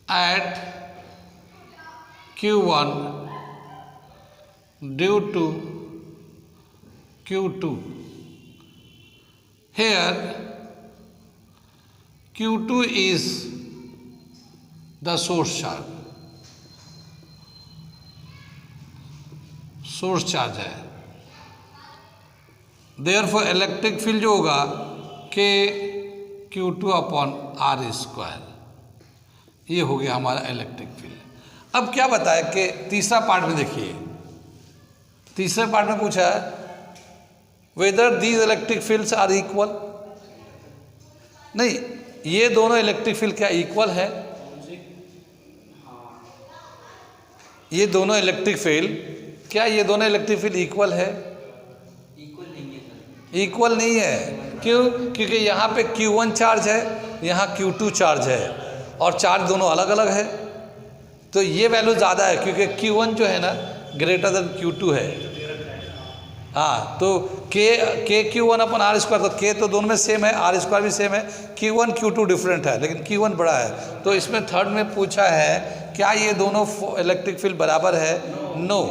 at Q1 due to Q2, here Q2 is the source charge है। Therefore इलेक्ट्रिक फील्ड जो होगा K Q2 upon R square, ये हो गया हमारा इलेक्ट्रिक फील्ड। अब क्या बताया कि तीसरा पार्ट में देखिए, तीसरे पार्ट में पूछा है whether these electric fields are equal. नहीं, ये दोनों इलेक्ट्रिक फील्ड क्या इक्वल है, ये दोनों इलेक्ट्रिक फील्ड क्या, ये दोनों इलेक्ट्रिक फील्ड इक्वल है, इक्वल नहीं है। क्यों, क्योंकि यहाँ पे Q1 चार्ज है, यहाँ Q2 चार्ज है, और चार्ज दोनों अलग अलग है। तो ये वैल्यू ज़्यादा है क्योंकि Q1 जो है ना ग्रेटर देन Q2 है। हाँ, तो K Q1 अपन R स्क्वायर, तो K तो दोनों में सेम है, R स्क्वायर भी सेम है, Q1 Q2 डिफरेंट है, लेकिन Q1 बड़ा है। तो इसमें थर्ड में पूछा है क्या ये दोनों इलेक्ट्रिक फील्ड बराबर है, नो।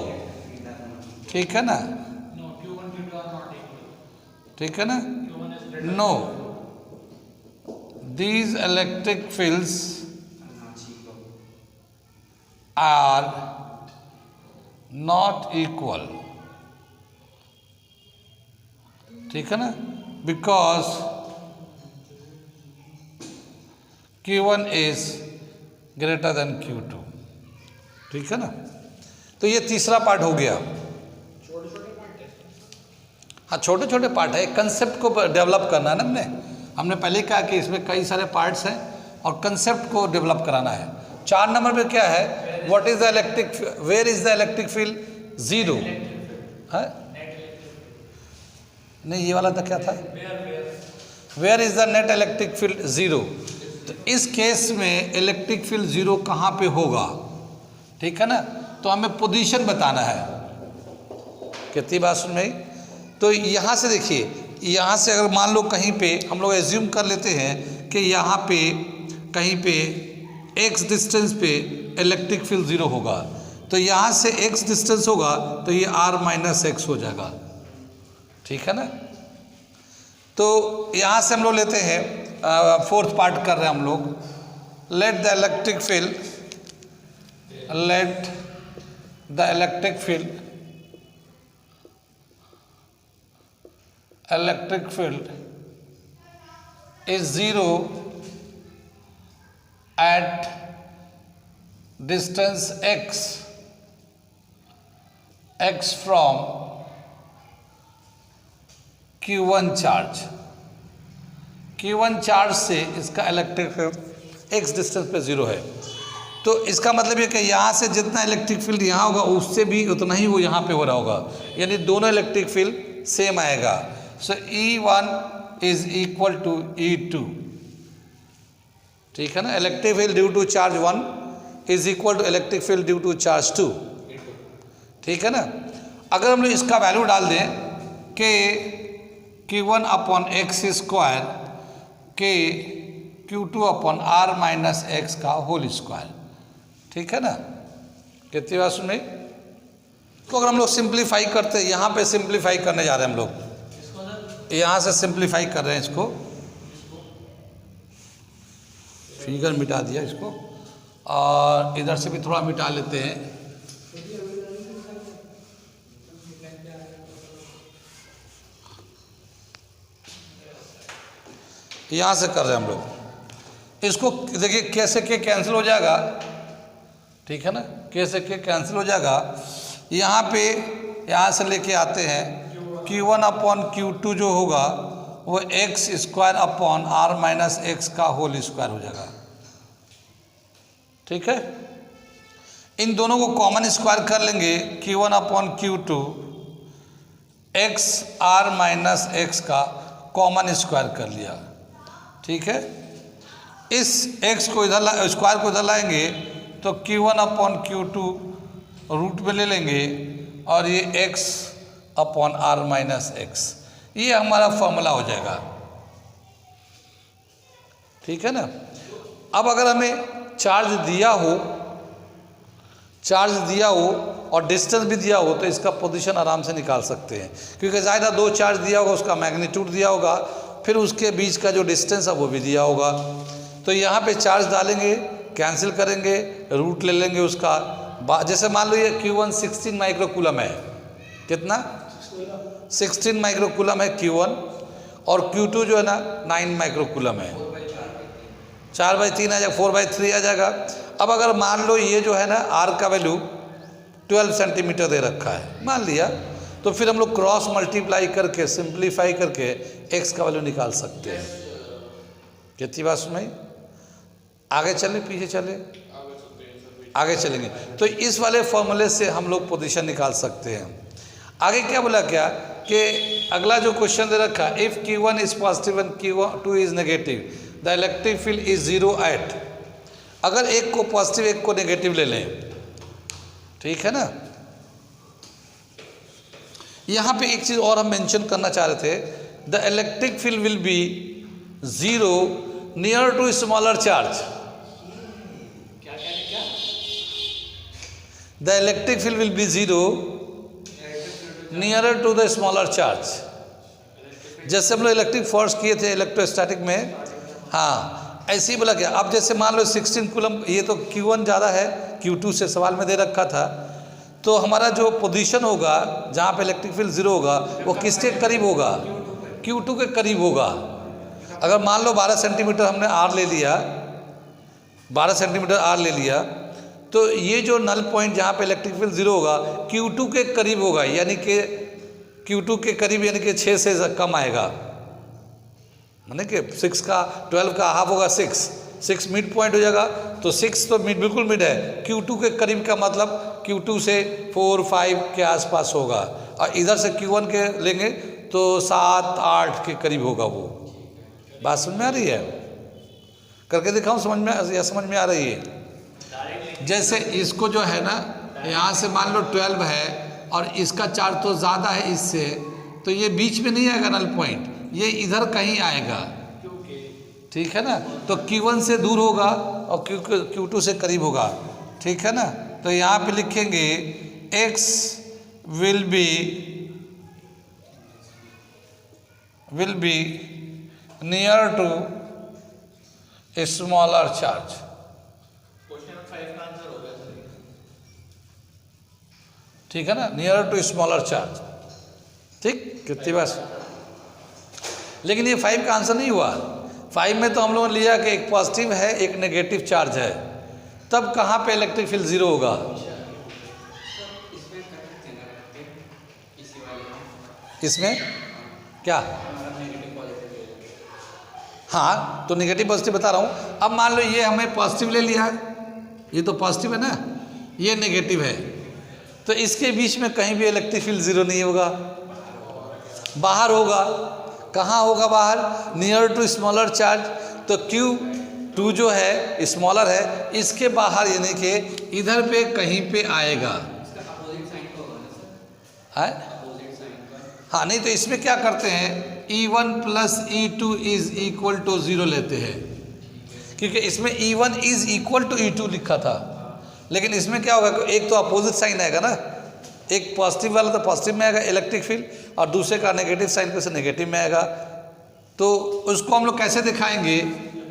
ठीक है ना, ठीक है ना, no, these electric fields are not equal. ठीक है ना, because Q1 is greater than Q2। ठीक है ना, तो ये तीसरा पार्ट हो गया। हाँ, छोटे छोटे पार्ट है, कंसेप्ट को डेवलप करना है ना। हमने पहले कहा कि इसमें कई सारे पार्ट्स हैं और कंसेप्ट को डेवलप कराना है। 4 नंबर पे क्या है, what is the electric, where is the electric field, 0 है, नहीं ये वाला था क्या था, where is the net electric field, 0। तो इस केस में इलेक्ट्रिक फील्ड 0 कहाँ पे होगा, ठीक है ना। तो हमें पोजीशन बताना है। कितनी बात सुन रही। तो यहाँ से देखिए, यहाँ से अगर मान लो कहीं पे हम लोग एज्यूम कर लेते हैं कि यहाँ पे कहीं पे x डिस्टेंस पे इलेक्ट्रिक फील्ड 0 होगा, तो यहाँ से x डिस्टेंस होगा तो ये r माइनस एक्स हो जाएगा। ठीक है ना। तो यहाँ से हम लोग लेते हैं, फोर्थ पार्ट कर रहे हैं हम लोग। Let the electric field the electric field is 0 at distance x from Q1 charge. Q1 charge से इसका इलेक्ट्रिक फील्ड x डिस्टेंस पे 0 है। तो इसका मतलब ये कि यहाँ से जितना इलेक्ट्रिक फील्ड यहाँ होगा उससे भी उतना ही वो यहाँ पे हो रहा होगा, यानी दोनों इलेक्ट्रिक फील्ड सेम आएगा। सो E1 is equal to E2, ठीक है ना। Electric field due to charge 1 is equal to electric field due to charge 2, ठीक है ना। अगर हम लोग इसका वैल्यू डाल दें कि Q1 अपॉन एक्स स्क्वायर के Q2 upon R minus x का होल स्क्वायर, ठीक है ना। कितनी बात सुन रही। तो अगर हम लोग सिंप्लीफाई करते हैं, यहाँ पे सिंप्लीफाई करने जा रहे हैं हम लोग, यहाँ से सिंप्लीफाई कर रहे हैं इसको, फिगर मिटा दिया इसको और इधर से भी थोड़ा मिटा लेते हैं। यहाँ से कर रहे हैं हम लोग इसको, देखिए कैसे के कैंसिल हो जाएगा, ठीक है ना। कैसे के कैंसिल हो जाएगा। यहाँ पे यहाँ से लेके आते हैं Q1 अपॉन Q2 जो होगा वो x square upon R minus x का होल स्क्वायर हो जाएगा, ठीक है। इन दोनों को कॉमन स्क्वायर कर लेंगे। Q1 upon Q2 x R minus x का कॉमन स्क्वायर कर लिया, ठीक है। इस x को इधर स्क्वायर को इधर लाएंगे तो Q1 अपॉन Q2 रूट में ले लेंगे और ये x upon R minus x, ये हमारा फॉर्मूला हो जाएगा, ठीक है ना। अब अगर हमें चार्ज दिया हो और डिस्टेंस भी दिया हो तो इसका पोजीशन आराम से निकाल सकते हैं, क्योंकि ज़्यादा दो चार्ज दिया होगा, उसका मैग्नीट्यूड दिया होगा, फिर उसके बीच का जो डिस्टेंस है वो भी दिया होगा। तो यहाँ पे चार्ज डालेंगे, कैंसिल करेंगे, रूट ले लेंगे उसका। जैसे मान लो ये Q1 16 माइक्रोकूलम है, कितना 16 माइक्रोकूलम है Q1, और Q2 जो है ना 9 माइक्रोकूलम है। 4/3 आ जाएगा, 4/3 आ जाएगा। अब अगर मान लो ये जो है ना R का वैल्यू 12 सेंटीमीटर दे रखा है, मान लिया, तो फिर हम लोग क्रॉस मल्टीप्लाई करके सिंप्लीफाई करके x का वैल्यू निकाल सकते हैं। कितनी बात सुनाई। आगे चले पीछे चले, आगे चलेंगे तो इस वाले फॉर्मूले से हम लोग पोजीशन निकाल सकते हैं। आगे क्या बोला, क्या कि अगला जो क्वेश्चन दे रखा, if Q1 is positive and Q2 is negative the electric field is 0 at. अगर एक को पॉजिटिव एक को नेगेटिव ले लें, ठीक है ना। यहाँ पे एक चीज़ और हम मेंशन करना चाह रहे थे, the electric field will be 0 near to smaller charge. The electric field will be 0 nearer to the smaller charge. जैसे हम लोग इलेक्ट्रिक फोर्स किए थे इलेक्ट्रोस्टैटिक में, हाँ ऐसे ही बोला गया। अब जैसे मान लो 16 कूलम, ये तो Q1 ज़्यादा है, Q2 से सवाल में दे रखा था, तो हमारा जो पोजीशन होगा जहाँ पे इलेक्ट्रिक फील्ड 0 होगा वो किसके करीब होगा, Q2 के करीब होगा। अगर मान लो 12 सेंटीमीटर हमने R ले लिया, 12 सेंटीमीटर R ले लिया, तो ये जो नल पॉइंट जहाँ पे इलेक्ट्रिक फील्ड 0 होगा Q2 के करीब होगा, यानी कि Q2 के करीब यानी कि 6 से कम आएगा, माने कि 6 का 12 का हाफ होगा 6 मिड पॉइंट हो जाएगा। तो 6 तो मिड बिल्कुल मिड है, Q2 के करीब का मतलब Q2 से 4-5 के आसपास होगा, और इधर से Q1 के लेंगे तो 7-8 के करीब होगा। वो बात समझ में आ रही है, करके दिखाऊं समझ में या समझ में आ रही है। जैसे इसको जो है ना यहाँ से मान लो 12 है और इसका चार्ज तो ज़्यादा है इससे, तो ये बीच में नहीं आएगा नल पॉइंट, ये इधर कहीं आएगा, ठीक है ना। तो Q1 से दूर होगा और Q2 से करीब होगा, ठीक है ना। तो यहाँ पे लिखेंगे x will be near to smaller charge. ठीक है ना, नियर टू स्मॉलर चार्ज। ठीक, कितनी बार। लेकिन ये 5 का आंसर नहीं हुआ। 5 में तो हम लोगों ने लिया कि एक पॉजिटिव है एक नेगेटिव चार्ज है, तब कहाँ पे इलेक्ट्रिक फील्ड जीरो होगा। इसमें क्या, हाँ तो नेगेटिव पॉजिटिव बता रहा हूँ। अब मान लो ये हमें पॉजिटिव ले लिया है, ये तो पॉजिटिव है ना, ये नेगेटिव है, तो इसके बीच में कहीं भी इलेक्ट्रिक फील्ड जीरो नहीं होगा, बाहर होगा। कहाँ होगा बाहर, नियर टू स्मॉलर चार्ज। तो Q2 जो है स्मॉलर है, इसके बाहर यानी कि इधर पे कहीं पे आएगा। है? हाँ, नहीं तो इसमें क्या करते हैं, E1 plus E2 is equal to 0 लेते हैं, क्योंकि इसमें E1 is equal to E2 लिखा था। लेकिन इसमें क्या होगा, एक तो अपोजिट साइन आएगा ना, एक पॉजिटिव वाला तो पॉजिटिव में आएगा इलेक्ट्रिक फील्ड, और दूसरे का नेगेटिव साइन पे से नेगेटिव में आएगा। तो उसको हम लोग कैसे दिखाएंगे,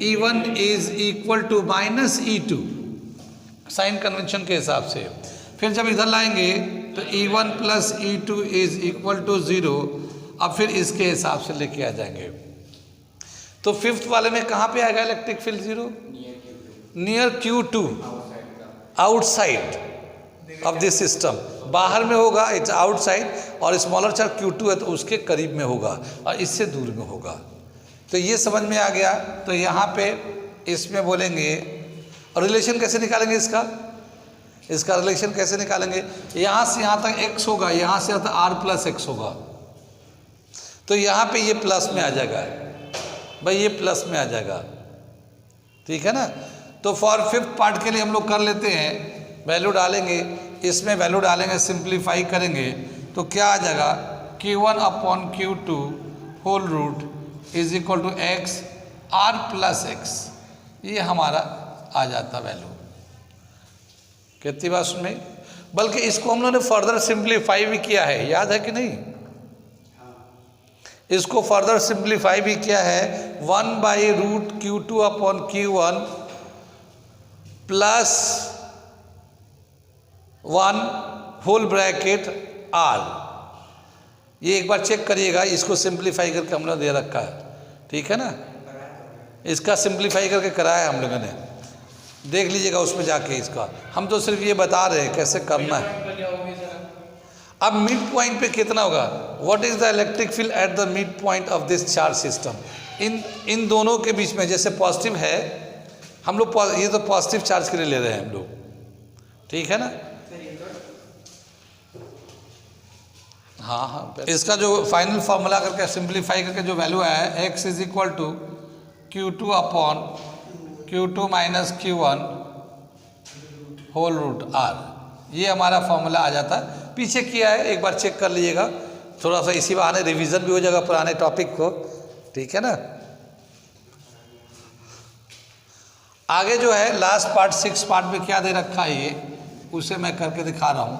E1 is equal to minus E2 sign convention के हिसाब से। फिर जब इधर लाएंगे तो E1 plus E2 is equal to 0, अब फिर इसके हिसाब से लेके आ जाएंगे। तो फिफ्थ वाले में कहाँ पे आएगा electric field zero, near Q2, outside of this system, बाहर में होगा, इट्स आउटसाइड, और स्मॉलर चार्ज Q2 है तो उसके करीब में होगा और इससे दूर में होगा। तो ये समझ में आ गया। तो यहाँ पे इसमें बोलेंगे, और रिलेशन कैसे निकालेंगे इसका रिलेशन कैसे निकालेंगे, यहाँ से यहाँ तक x होगा, यहाँ से यहाँ तक r प्लस x होगा, तो यहाँ पे ये प्लस में आ जाएगा भाई, ये प्लस में आ जाएगा। ठीक है ना। तो फॉर फिफ्थ पार्ट के लिए हम लोग कर लेते हैं, वैल्यू डालेंगे, इसमें वैल्यू डालेंगे, सिंप्लीफाई करेंगे तो क्या आ जाएगा, Q1 upon Q2 whole root is equal to x r plus x, ये हमारा आ जाता वैल्यू। कितनी बात सुन, बल्कि इसको हम लोगों ने फर्दर सिंप्लीफाई भी किया है, याद है कि नहीं, इसको फर्दर सिंप्लीफाई भी किया है, 1/√Q2 upon Q1 plus 1 whole bracket r। ये एक बार चेक करिएगा, इसको सिंप्लीफाई करके हम लोग दे रखा है, ठीक है ना, इसका सिंप्लीफाई करके कराया है हम लोगों ने, देख लीजिएगा उसमें जाके इसका। हम तो सिर्फ ये बता रहे हैं कैसे करना है। अब मिड पॉइंट पे कितना होगा, what is the electric field at the mid point of this charge system, इन दोनों के बीच में, जैसे पॉजिटिव है, हम लोग ये तो पॉजिटिव चार्ज के लिए ले रहे हैं हम लोग, ठीक है ना। हाँ, इसका जो फाइनल फॉर्मूला करके सिंप्लीफाई करके जो वैल्यू आया है, x is equal to Q2 upon Q2 minus Q1 whole root r, ये हमारा फॉर्मूला आ जाता है। पीछे किया है, एक बार चेक कर लीजिएगा, थोड़ा सा इसी बहाने रिवीजन भी हो जाएगा पुराने टॉपिक को, ठीक है ना। आगे जो है लास्ट पार्ट 6 पार्ट में क्या दे रखा है, ये उसे मैं करके दिखा रहा हूँ,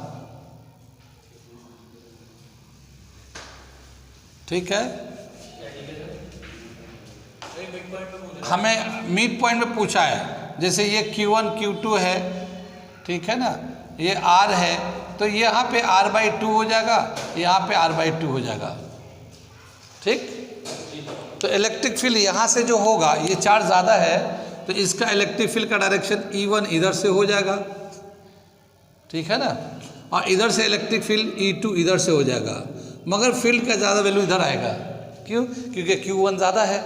ठीक है। हमें मिड पॉइंट में पूछा है, जैसे ये Q1 Q2 है, ठीक है ना, ये R है, तो यहाँ पे R/2 हो जाएगा, यहाँ पे R/2 हो जाएगा, ठीक। तो इलेक्ट्रिक फील्ड यहाँ से जो होगा, ये चार्ज ज़्यादा है तो इसका इलेक्ट्रिक फील्ड का डायरेक्शन E1 इधर से हो जाएगा, ठीक है ना, और इधर से इलेक्ट्रिक फील्ड E2 इधर से हो जाएगा, मगर फील्ड का ज़्यादा वैल्यू इधर आएगा, क्यों, क्योंकि Q1 ज़्यादा है।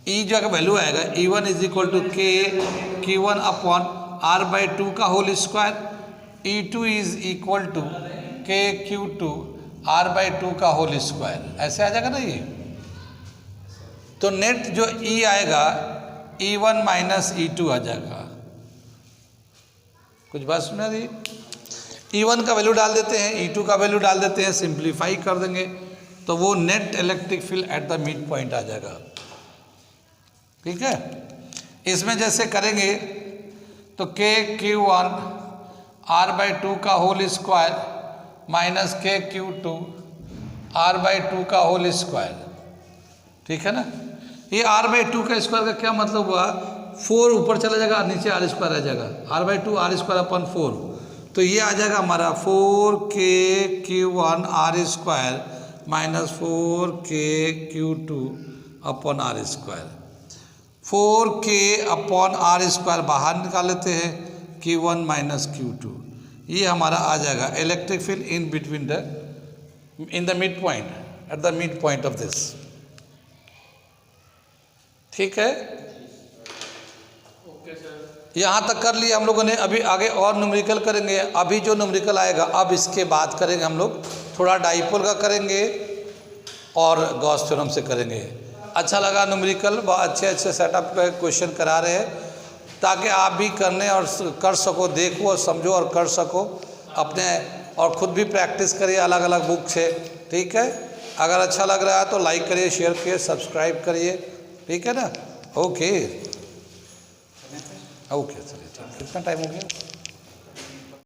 E जो का वैल्यू आएगा, E1 is equal to K Q1 upon R/2 का whole square, E2 is equal to K Q2 R/2 का होल स्क्वायर, ऐसे आ जाएगा ना ये। तो नेट जो E आएगा E1 माइनस E2 आ जाएगा। कुछ बात सुना दी, E1 का वैल्यू डाल देते हैं, E2 का वैल्यू डाल देते हैं, सिंप्लीफाई कर देंगे तो वो net electric field at the mid point आ जाएगा, ठीक है। इसमें जैसे करेंगे तो K Q1 R/2 का whole square minus K Q2 R/2 का होल स्क्वायर, ठीक है ना। ये R/2 का स्क्वायर का क्या मतलब हुआ, 4 ऊपर चला जाएगा, नीचे R² आ जाएगा, R/2 R² अपन 4, तो ये आ जाएगा हमारा 4k(q1)r² minus 4k(q2) upon r²। 4k/r² बाहर निकाल लेते हैं, q1 माइनस q2। ये हमारा आ जाएगा electric field in between in the mid point, eight the mid point of this. ठीक है, ओके सर। यहाँ तक कर लिया हम लोगों ने। अभी आगे और न्यूमेरिकल करेंगे। अभी जो न्यूमेरिकल आएगा अब इसके बाद करेंगे हम लोग, थोड़ा डाइपोल का करेंगे और गॉस थ्योरम से करेंगे। अच्छा लगा न्यूमेरिकल, बहुत अच्छे सेटअप पे क्वेश्चन करा रहे हैं ताकि आप भी करने और कर सको, देखो और समझो और कर सको अपने, और ख़ुद भी प्रैक्टिस करिए अलग अलग बुक से। ठीक है, अगर अच्छा लग रहा है तो लाइक करिए, शेयर करिए, सब्सक्राइब करिए। ठीक है ना? ओके ओके, चलिए ठीक। कितना टाइम हो गया?